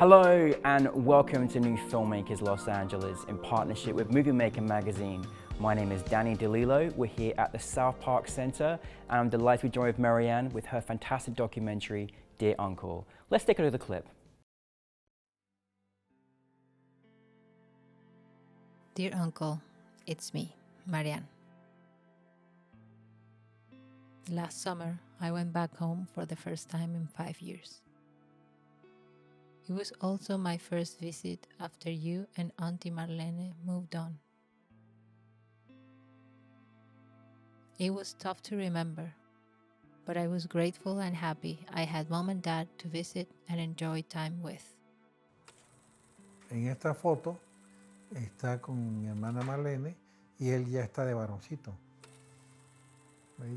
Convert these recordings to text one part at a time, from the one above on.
Hello and welcome to New Filmmakers Los Angeles in partnership with Movie Maker magazine. My name is Danny DeLillo. We're here at the South Park Center and I'm delighted to be joined with Marianne with her fantastic documentary, Dear Uncle. Let's take a look at the clip. Dear Uncle, it's me, Marianne. Last summer, I went back home for the first time in 5 years. It was also my first visit after you and Auntie Marlene moved on. It was tough to remember, but I was grateful and happy I had Mom and Dad to visit and enjoy time with. En esta foto está con mi hermana Marlene y él ya está de varoncito.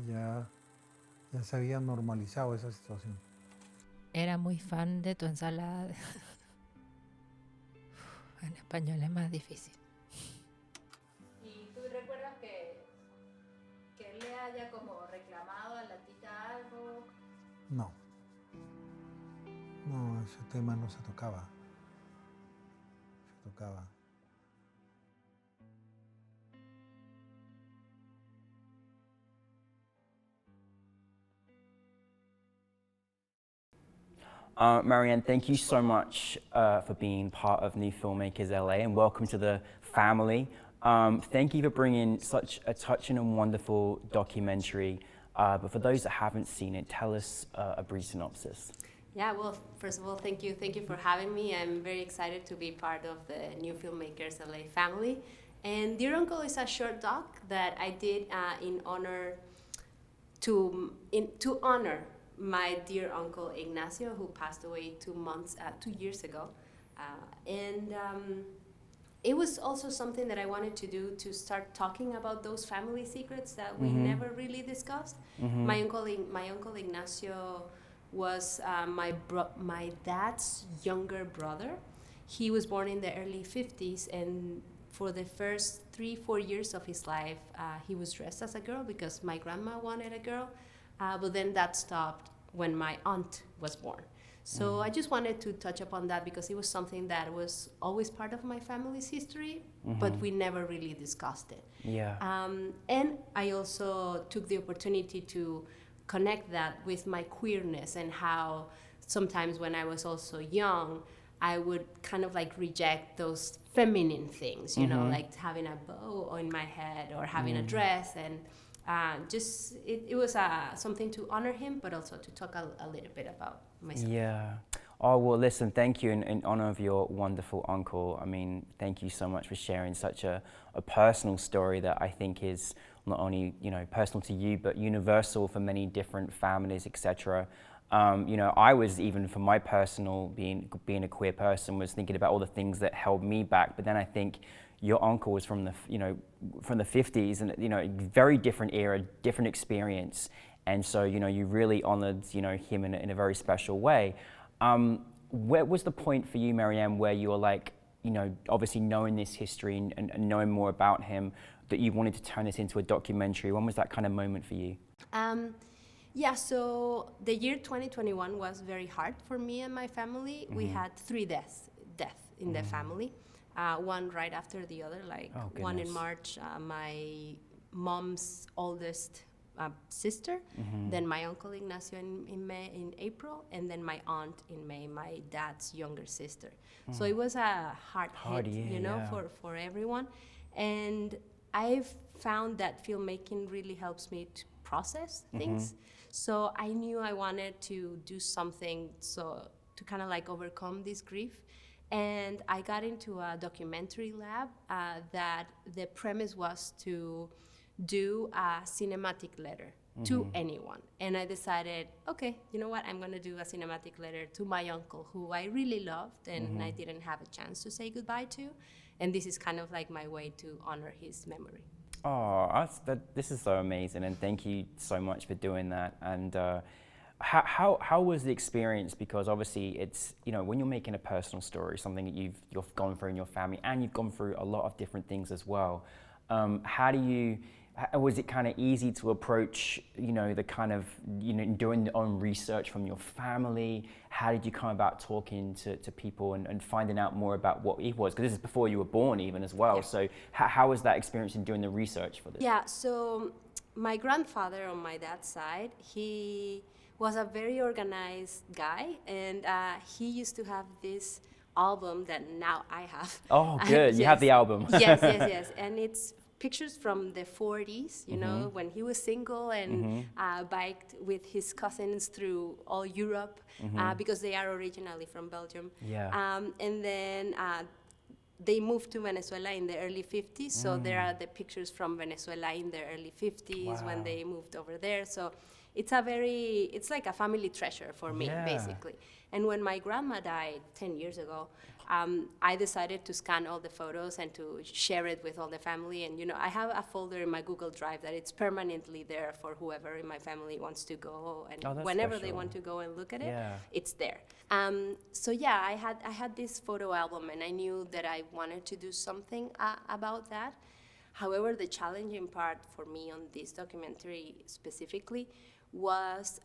Ya se había normalizado esa situación. Era muy fan de tu ensalada. En español es más difícil. ¿Y tú recuerdas que él le haya como reclamado a la tita algo? No. No, ese tema no se tocaba. Se tocaba. Marianne, thank you so much for being part of New Filmmakers LA and welcome to the family. Thank you for bringing such a touching and wonderful documentary. But for those that haven't seen it, tell us a brief synopsis. Yeah, well, first of all, thank you for having me. I'm very excited to be part of the New Filmmakers LA family. And Dear Uncle is a short doc that I did in honor to honor my dear uncle Ignacio, who passed away 2 years ago. It was also something that I wanted to do to start talking about those family secrets that we never really discussed. My uncle Ignacio was my dad's younger brother. He was born in the early 50s, and for the first 3-4 years of his life, he was dressed as a girl because my grandma wanted a girl. But then that stopped when my aunt was born. So I just wanted to touch upon that because it was something that was always part of my family's history, but we never really discussed it. Yeah. And I also took the opportunity to connect that with my queerness and how sometimes when I was also young, I would kind of like reject those feminine things, you know, like having a bow on my head or having a dress, and it was something to honor him, but also to talk a little bit about myself. Yeah. Oh, well, listen, thank you in honor of your wonderful uncle. I mean, thank you so much for sharing such a personal story that I think is not only, you know, personal to you, but universal for many different families, etc. You know, I was, even for my personal being a queer person, was thinking about all the things that held me back. But then I think your uncle was from the 50s, and you know, very different era, different experience, and so you know, you really honored him in a very special way. Where was the point for you, Marianne, where you were like, you know, obviously knowing this history and knowing more about him, that you wanted to turn this into a documentary? When was that kind of moment for you? Yeah, so the year 2021 was very hard for me and my family. We had 3 deaths in the family. One right after the other, like one in March, my mom's oldest sister, then my uncle Ignacio in April, and then my aunt in May, my dad's younger sister. So it was a hard hit, year, you know, for everyone. And I've found that filmmaking really helps me to process things. So I knew I wanted to do something to kind of like overcome this grief. And I got into a documentary lab that the premise was to do a cinematic letter to anyone. And I decided, okay, you know what, I'm gonna do a cinematic letter to my uncle, who I really loved and I didn't have a chance to say goodbye to. And this is kind of like my way to honor his memory. Oh, this is so amazing, and thank you so much for doing that. And how was the experience? Because obviously it's, you know, when you're making a personal story, something that you've gone through in your family, and you've gone through a lot of different things as well. How do you Was it kind of easy to approach, you know, the kind of, you know, doing your own research from your family? How did you come about talking to people and finding out more about what it was? Because this is before you were born even as well. Yeah. So how was that experience in doing the research for this? Yeah, so my grandfather on my dad's side, he was a very organized guy, and he used to have this album that now I have. Oh, good. Yes. You have the album. Yes. And it's pictures from the 40s, you know, when he was single and biked with his cousins through all Europe, because they are originally from Belgium. Yeah. And then they moved to Venezuela in the early 50s, so there are the pictures from Venezuela in the early 50s when they moved over there. So it's like a family treasure for me, basically. And when my grandma died 10 years ago, I decided to scan all the photos and to share it with all the family. And, you know, I have a folder in my Google Drive that it's permanently there for whoever in my family wants to go. And whenever they want to go and look at it, it's there. So yeah, I had this photo album, and I knew that I wanted to do something about that. However, the challenging part for me on this documentary specifically was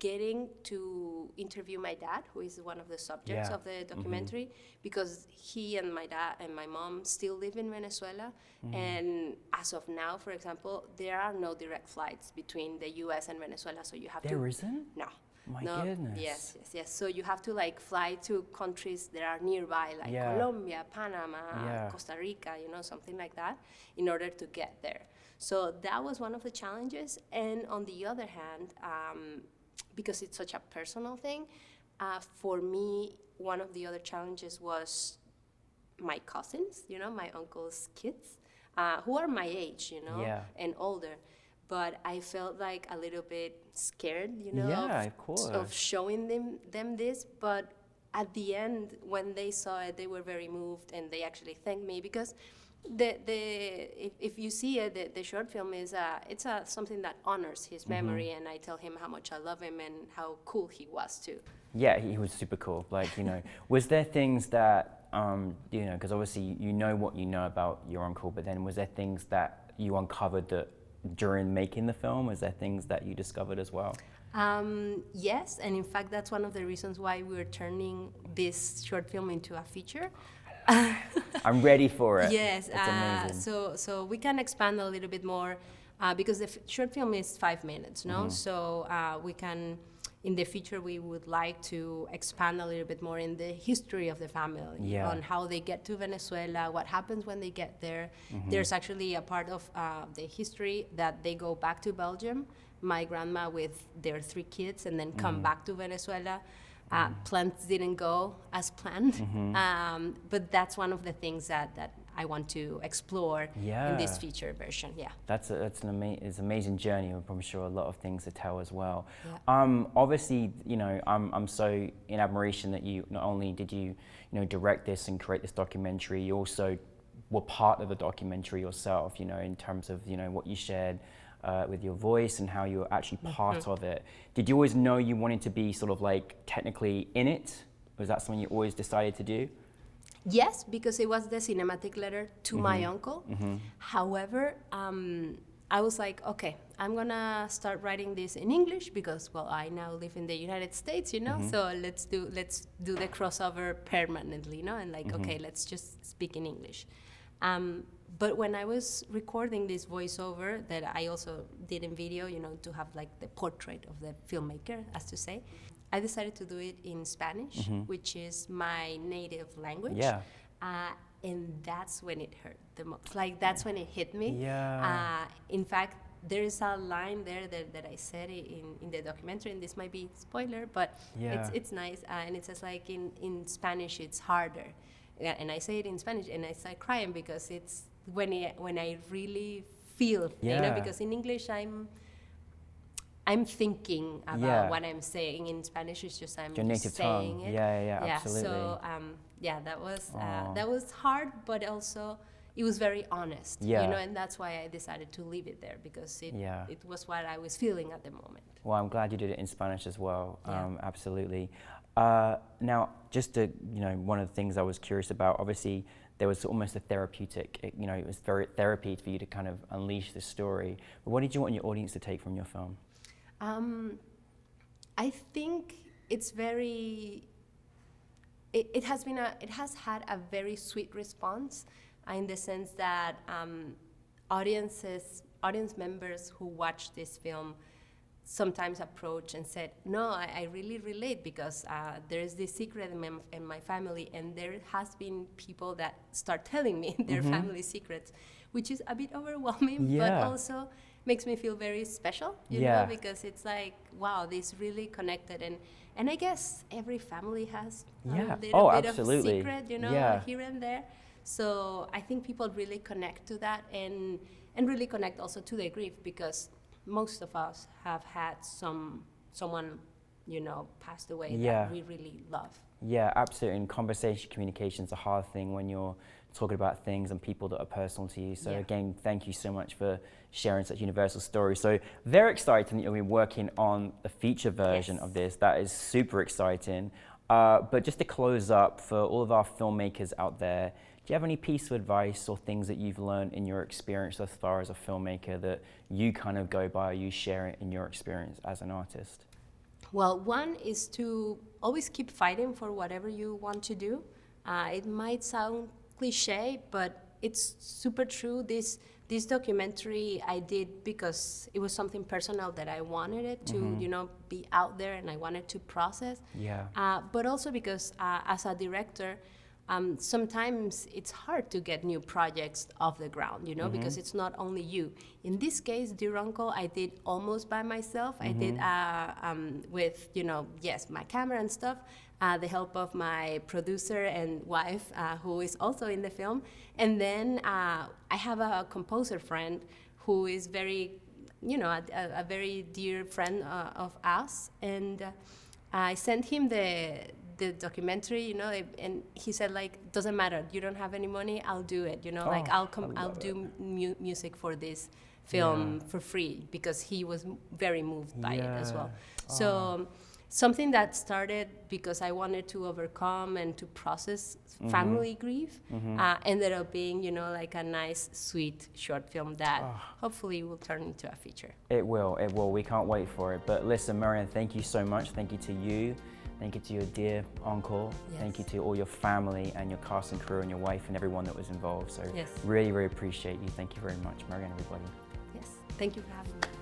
getting to interview my dad, who is one of the subjects of the documentary, because he and my dad and my mom still live in Venezuela. And as of now, for example, there are no direct flights between the US and Venezuela, so you have There isn't? No. My No, goodness. Yes. So you have to like fly to countries that are nearby, like Colombia, Panama, Costa Rica, you know, something like that, in order to get there. So that was one of the challenges. And on the other hand, because it's such a personal thing, for me, one of the other challenges was my cousins, you know, my uncle's kids, who are my age, you know, and older. But I felt like a little bit scared, you know, of showing them this. But at the end, when they saw it, they were very moved, and they actually thanked me, because if you see it, the short film is it's something that honors his memory, and I tell him how much I love him and how cool he was too. Yeah, he was super cool. Like, you know, was there things that you know, because obviously you know what you know about your uncle, but then was there things that you uncovered that during making the film? Was there things that you discovered as well? Yes, and in fact that's one of the reasons why we're turning this short film into a feature. I'm ready for it. Yes, it's amazing. So we can expand a little bit more, because the short film is 5 minutes, no? So we can, in the future, we would like to expand a little bit more in the history of the family, on how they get to Venezuela, what happens when they get there. There's actually a part of the history that they go back to Belgium, my grandma with their 3 kids, and then come back to Venezuela. Plans didn't go as planned, but that's one of the things that I want to explore in this feature version. That's an amazing journey. I'm sure a lot of things to tell as well. Obviously, you know, I'm so in admiration that you not only did you know, direct this and create this documentary, you also were part of the documentary yourself, you know, in terms of, you know, what you shared with your voice and how you were actually part of it. Did you always know you wanted to be sort of like technically in it? Was that something you always decided to do? Yes, because it was the cinematic letter to my uncle. However, I was like, okay, I'm gonna start writing this in English because, well, I now live in the United States, you know, so let's do the crossover permanently, you know, and like, okay, let's just speak in English. But when I was recording this voiceover that I also did in video, you know, to have like the portrait of the filmmaker, as to say, I decided to do it in Spanish, which is my native language. And that's when it hurt the most. Like, that's when it hit me. In fact, there is a line there that I said in the documentary, and this might be spoiler, but it's nice. And it says, like, in Spanish, it's harder. And I say it in Spanish, and I start crying because it's when I really feel, you know, because in English I'm thinking about what I'm saying. In Spanish, it's just I'm your just native saying tongue. it. Absolutely. So that was hard, but also it was very honest. You know, and that's why I decided to leave it there, because it was what I was feeling at the moment. Well, I'm glad you did it in Spanish as well. Absolutely. Now, just to, you know, one of the things I was curious about, obviously there was almost a therapeutic, it was very therapy for you to kind of unleash this story. But what did you want your audience to take from your film? I think it's very, it has had a very sweet response in the sense that audience members who watch this film sometimes approach and said, no, I really relate because there is this secret in my family, and there has been people that start telling me their family secrets, which is a bit overwhelming, but also makes me feel very special, you know, because it's like, wow, this really connected. And I guess every family has a little bit of secret, you know, here and there. So I think people really connect to that and really connect also to their grief, because most of us have had someone, you know, passed away that we really love. Yeah, absolutely. And conversation, communication is a hard thing when you're talking about things and people that are personal to you. So again, thank you so much for sharing such universal stories. So very exciting that you'll be working on the feature version of this. That is super exciting. But just to close up, for all of our filmmakers out there, do you have any piece of advice or things that you've learned in your experience thus far as a filmmaker that you kind of go by, or you share it in your experience as an artist? Well, one is to always keep fighting for whatever you want to do. It might sound cliche, but it's super true. This documentary I did because it was something personal that I wanted it to, you know, be out there, and I wanted to process. But also because as a director, sometimes it's hard to get new projects off the ground, you know, because it's not only you. In this case, Dear Uncle, I did almost by myself. I did with, you know, my camera and stuff, the help of my producer and wife, who is also in the film. And then I have a composer friend who is very, you know, a very dear friend of us. And I sent him the documentary, you know, and he said, like, doesn't matter, you don't have any money, I'll do it, you know, like I'll do music for this film for free, because he was very moved by it as well. So something that started because I wanted to overcome and to process family grief ended up being, you know, like a nice, sweet short film that hopefully will turn into a feature. It will. We can't wait for it. But listen, Marianne, thank you so much. Thank you to you. Thank you to your dear uncle. Thank you to all your family and your cast and crew and your wife and everyone that was involved. So really, really appreciate you. Thank you very much, Marianne, everybody. Yes, thank you for having me.